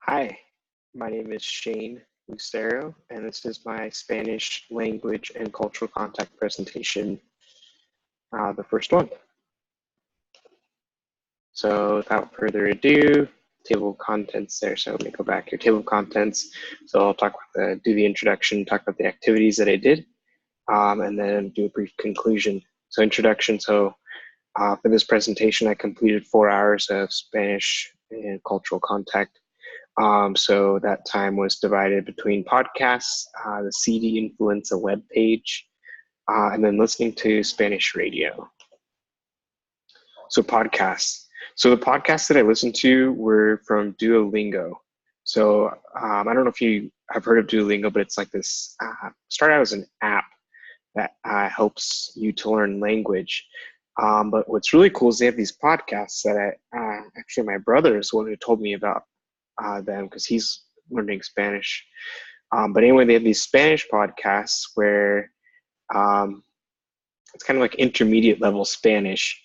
Hi, my name is Shane Lucero, and this is my Spanish language and cultural contact presentation, the first one. So without further ado, table of contents there. So let me go back here, table of contents. So I'll talk about do the introduction, talk about the activities that I did, and then do a brief conclusion. So introduction, so for this presentation, I completed 4 hours of Spanish and cultural contact. So that time was divided between podcasts, the CD Influenza webpage, and then listening to Spanish radio. So podcasts. So the podcasts that I listened to were from Duolingo. So I don't know if you have heard of Duolingo, but it's like this, started out as an app that helps you to learn language. But what's really cool is they have these podcasts that actually my brother is the one who told me about them because he's learning Spanish. But anyway, they have these Spanish podcasts where it's kind of like intermediate level Spanish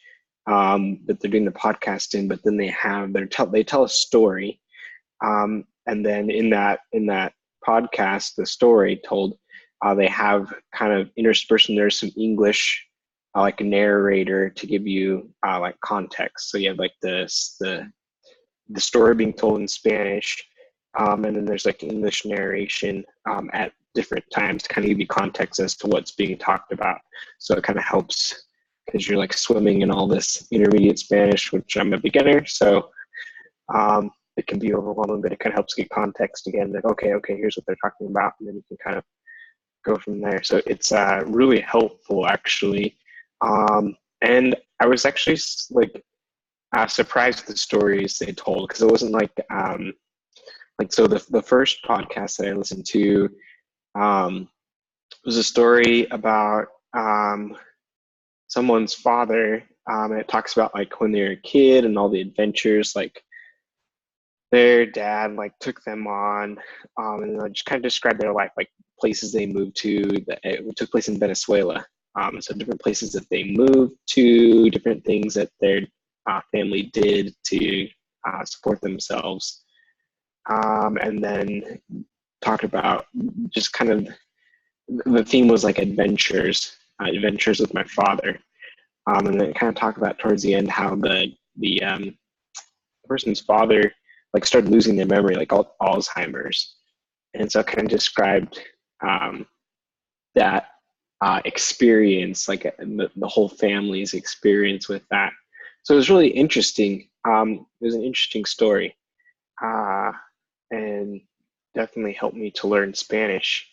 that they're doing the podcast in. But then they tell a story, and then in that podcast, the story told, they have kind of interspersed in there some English, like a narrator to give you like context. So you have like the story being told in Spanish, and then there's like English narration at different times to kind of give you context as to what's being talked about. So it kind of helps because you're like swimming in all this intermediate Spanish, which I'm a beginner, so it can be overwhelming, but it kind of helps get context again. Like, okay, here's what they're talking about, and then you can kind of go from there. So it's really helpful, actually. And I was actually like surprised with the stories they told, because it wasn't like so the first podcast that I listened to was a story about someone's father, and it talks about like when they were a kid and all the adventures like their dad like took them on, and just kind of described their life, like places they moved to. That it took place in Venezuela. So different places that they moved to, different things that their family did to support themselves, and then talked about just kind of the theme was like adventures with my father, and then it kind of talked about towards the end how the person's father like started losing their memory, like Alzheimer's, and so it kind of described that experience, like the whole family's experience with that. So it was really interesting. It was an interesting story, and definitely helped me to learn Spanish.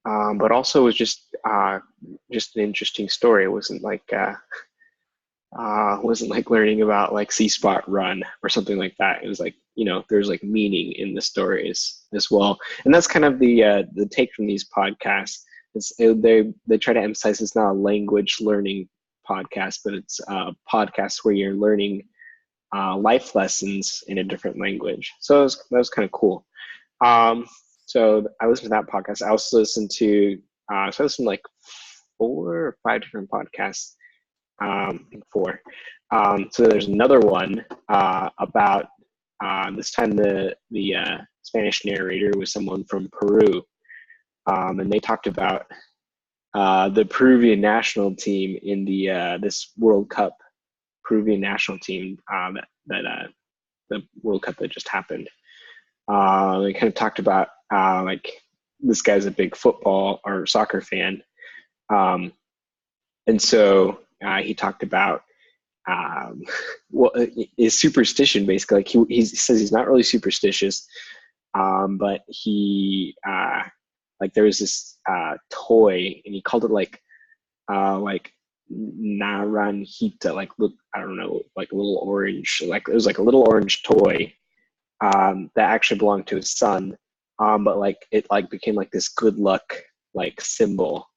But also it was just an interesting story. It wasn't like learning about like See Spot Run or something like that. It was like, there's like meaning in the stories as well. And that's kind of the take from these podcasts. They try to emphasize it's not a language learning podcast, but it's a podcast where you're learning life lessons in a different language. So that was kind of cool. So I listened to that podcast. I also listened to I listened to like 4 or 5 different podcasts. I think 4. So there's another one about this time the Spanish narrator was someone from Peru, and they talked about the Peruvian national team in this World Cup. Peruvian national team the World Cup that just happened. They kind of talked about like this guy's a big football or soccer fan, and so he talked about his superstition, basically. Like he says he's not really superstitious, but he like there was this toy, and he called it like naranjita, like I don't know, like a little orange, like it was like a little orange toy that actually belonged to his son, but like it like became like this good luck like symbol.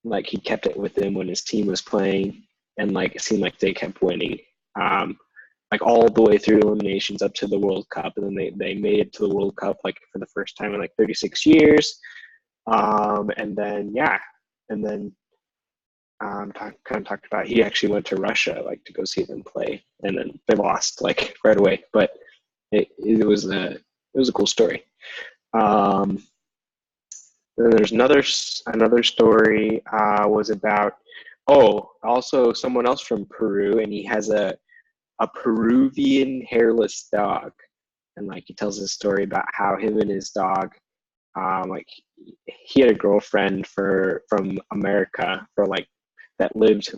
Like he kept it with him when his team was playing, and like it seemed like they kept winning, like all the way through eliminations up to the World Cup, and then they made it to the World Cup like for the first time in like 36 years, and then kind of talked about he actually went to Russia like to go see them play, and then they lost like right away, but it was it was a cool story. Then there's another story was about also someone else from Peru, and he has a Peruvian hairless dog, and like he tells a story about how him and his dog, like he had a girlfriend from America for like that lived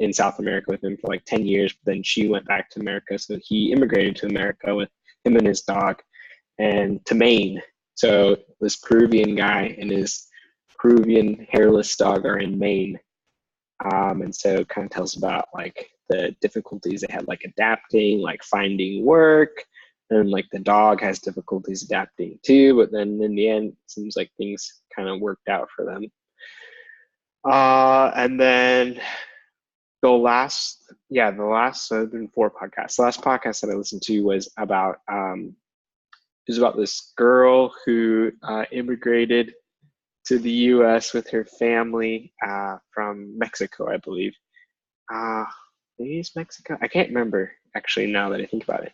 in South America with him for like 10 years, but then she went back to America, so he immigrated to America with him and his dog, and to Maine. So this Peruvian guy and his Peruvian hairless dog are in Maine. And so it kind of tells about like the difficulties they had like adapting, like finding work, and like the dog has difficulties adapting too, but then in the end, it seems like things kind of worked out for them. And then so there's been 4 podcasts. The last podcast that I listened to was about this girl who immigrated to the U.S. with her family from Mexico, I believe. Maybe it's Mexico. I can't remember actually now that I think about it.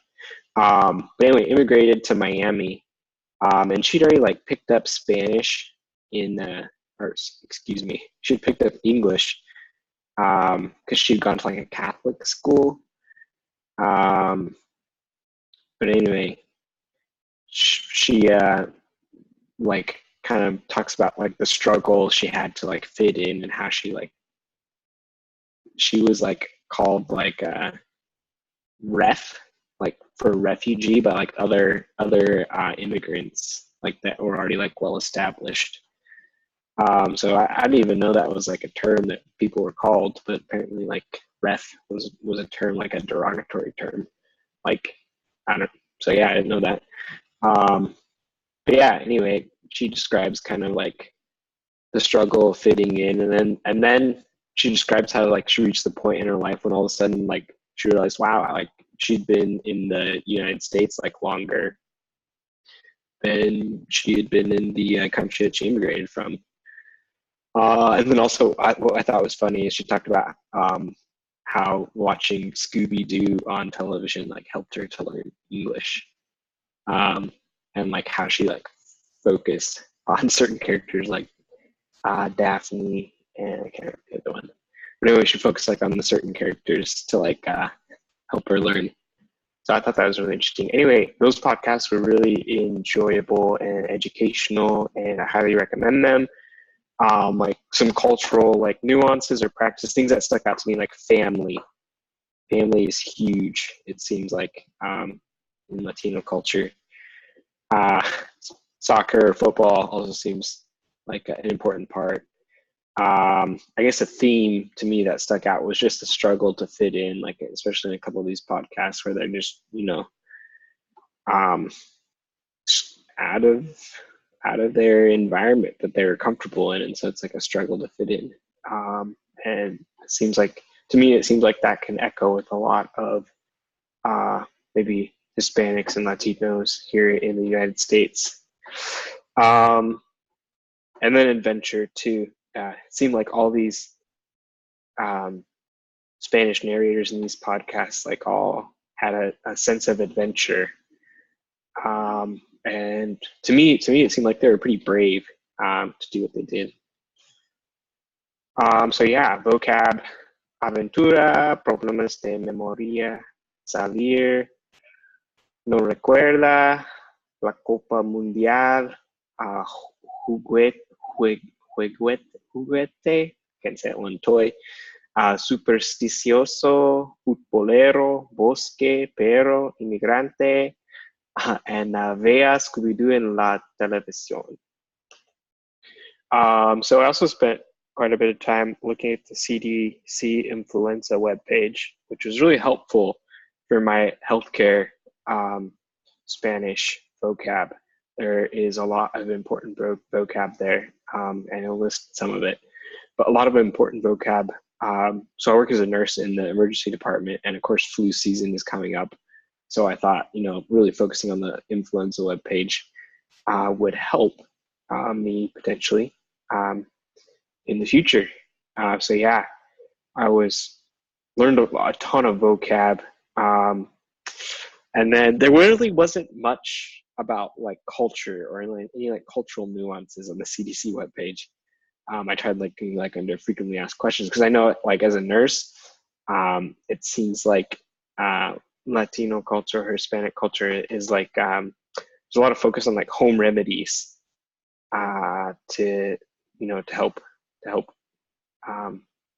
But anyway, immigrated to Miami, and she'd already like picked up Spanish she'd picked up English because she'd gone to like a Catholic school. But anyway, she like kind of talks about like the struggle she had to like fit in, and how she was like called like a ref, like for refugee, but like other immigrants like that were already like well established. So I didn't even know that was like a term that people were called, but apparently like ref was a term, like a derogatory term. Like I don't. So yeah, I didn't know that. But yeah, anyway, she describes kind of like the struggle of fitting in, and then she describes how like she reached the point in her life when all of a sudden like she realized, wow, like she'd been in the United States like longer than she had been in the country that she immigrated from. And then also, what I thought was funny is she talked about how watching Scooby-Doo on television like helped her to learn English, and like how she like focused on certain characters like Daphne, and I can't remember the other one. But anyway, she focused like on the certain characters to like help her learn. So I thought that was really interesting. Anyway, those podcasts were really enjoyable and educational, and I highly recommend them. Like some cultural like nuances or practice things that stuck out to me, like family. Family is huge, it seems like, in Latino culture. Soccer, football also seems like an important part. I guess a theme to me that stuck out was just the struggle to fit in, like especially in a couple of these podcasts where they're just, out of their environment that they were comfortable in, and so it's like a struggle to fit in. And it seems like that can echo with a lot of maybe Hispanics and Latinos here in the United States. And then adventure too. It seemed like all these Spanish narrators in these podcasts like all had a sense of adventure. And to me, it seemed like they were pretty brave to do what they did. So yeah, vocab, aventura, problemas de memoria, salir, no recuerda, la Copa Mundial, juguete, can't say it one, toy, supersticioso, futbolero, bosque, perro, inmigrante, and vea Scooby-Doo en la televisión. So I also spent quite a bit of time looking at the CDC influenza webpage, which was really helpful for my healthcare Spanish vocab. There is a lot of important vocab there, and I'll list some of it, but a lot of important vocab. So I work as a nurse in the emergency department, and of course flu season is coming up. So I thought, really focusing on the influenza webpage would help me potentially in the future. So yeah, I learned a ton of vocab, and then there really wasn't much about like culture or any like cultural nuances on the CDC webpage. I tried looking like under frequently asked questions because I know like as a nurse, it seems like Latino culture or Hispanic culture is like there's a lot of focus on like home remedies to help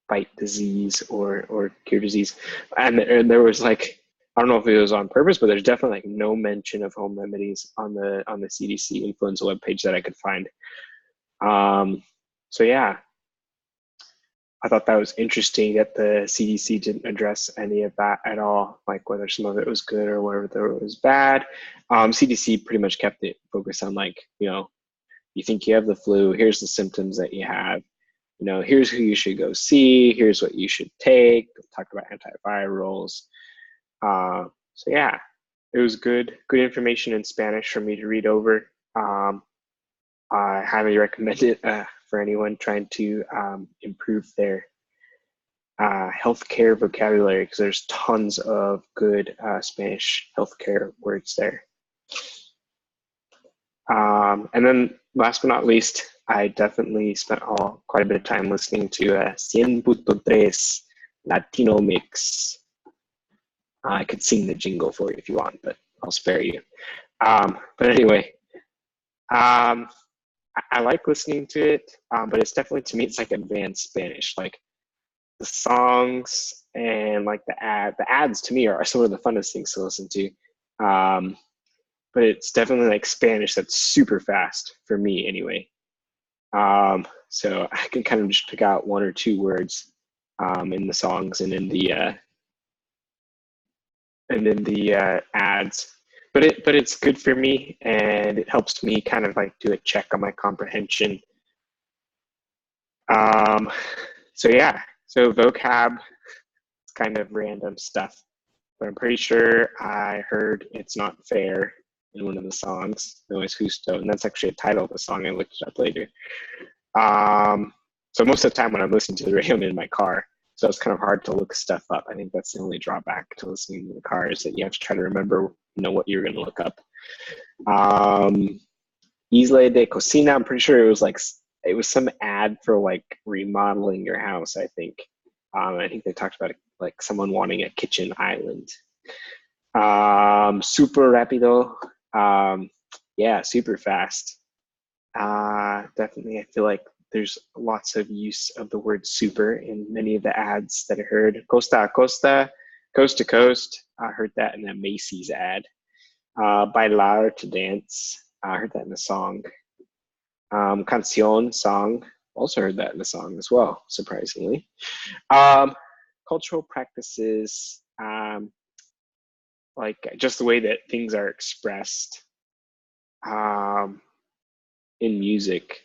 fight disease or cure disease. And there was like, I don't know if it was on purpose, but there's definitely like no mention of home remedies on the CDC influenza webpage that I could find. So yeah, I thought that was interesting that the CDC didn't address any of that at all, like whether some of it was good or whether it was bad. CDC pretty much kept it focused on like, you think you have the flu, here's the symptoms that you have, here's who you should go see, here's what you should take. Talked about antivirals. So yeah, it was good information in Spanish for me to read over. I highly recommend it for anyone trying to improve their healthcare vocabulary, because there's tons of good Spanish healthcare words there. And then last but not least, I definitely spent quite a bit of time listening to 100.3 Latino Mix. I could sing the jingle for you if you want, but I'll spare you. But anyway, I like listening to it, but it's definitely, to me, it's like advanced Spanish. Like the songs and like the ads to me are some of the funnest things to listen to. But it's definitely like Spanish that's super fast for me anyway. So I can kind of just pick out one or two words in the songs and in the ads. But it's good for me, and it helps me kind of like do a check on my comprehension. So yeah, so vocab, it's kind of random stuff, but I'm pretty sure I heard "It's Not Fair" in one of the songs. No es justo, and that's actually a title of the song. I looked it up later. So most of the time when I'm listening to the radio, I'm in my car, so it's kind of hard to look stuff up. I think that's the only drawback to listening to the car, is that you have to try to remember, what you're going to look up. Isla de Cocina, I'm pretty sure it was some ad for like remodeling your house, I think. I think they talked about like someone wanting a kitchen island. Super rapido. Yeah, super fast. Definitely, I feel like there's lots of use of the word super in many of the ads that I heard. Costa a costa, coast to coast. I heard that in a Macy's ad. Bailar, to dance. I heard that in a song. Canción, song. Also heard that in a song as well, surprisingly. Cultural practices, like just the way that things are expressed in music.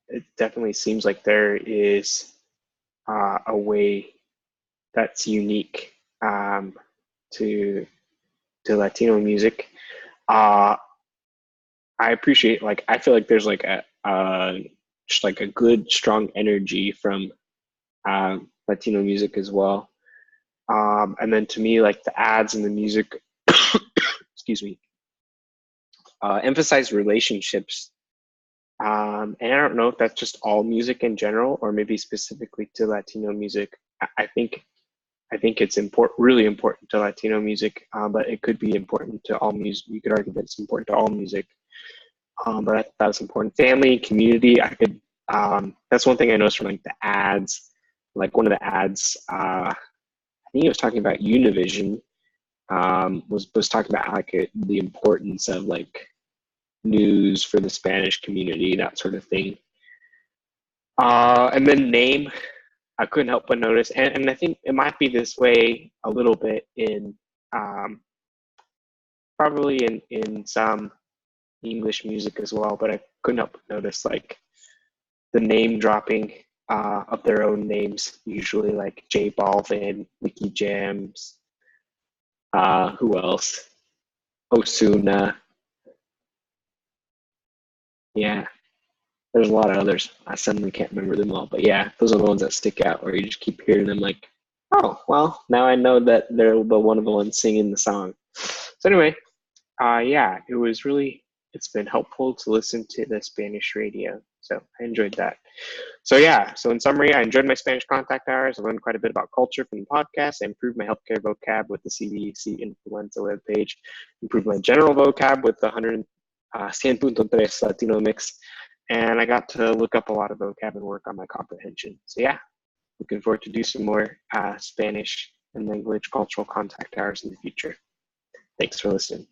It definitely seems like there is a way that's unique to Latino music. I appreciate, like, I feel like there's like just like a good strong energy from Latino music as well. And then to me, like the ads and the music, excuse me, emphasize relationships. And I don't know if that's just all music in general, or maybe specifically to Latino music. I think it's really important to Latino music, but it could be important to all music. You could argue that it's important to all music. But I thought that was important. Family, community. That's one thing I noticed from like the ads. Like one of the ads, I think he was talking about Univision. Was talking about like the importance of like news for the Spanish community, that sort of thing. And then name, I couldn't help but notice, and I think it might be this way a little bit in probably in some English music as well, but I couldn't help but notice like the name dropping of their own names, usually like J Balvin, Nicky Jams, who else? Osuna. Yeah, there's a lot of others. I suddenly can't remember them all, but yeah, those are the ones that stick out, where you just keep hearing them like, oh, well, now I know that they're the one of the ones singing the song. So anyway, Yeah, it's been helpful to listen to the Spanish radio. So I enjoyed that. So yeah, so in summary, I enjoyed my Spanish contact hours. I learned quite a bit about culture from the podcast. I improved my healthcare vocab with the CDC influenza webpage, improved my general vocab with the 100 Latino mix, and I got to look up a lot of vocab and work on my comprehension. So yeah, looking forward to do some more Spanish and language cultural contact hours in the future. Thanks for listening.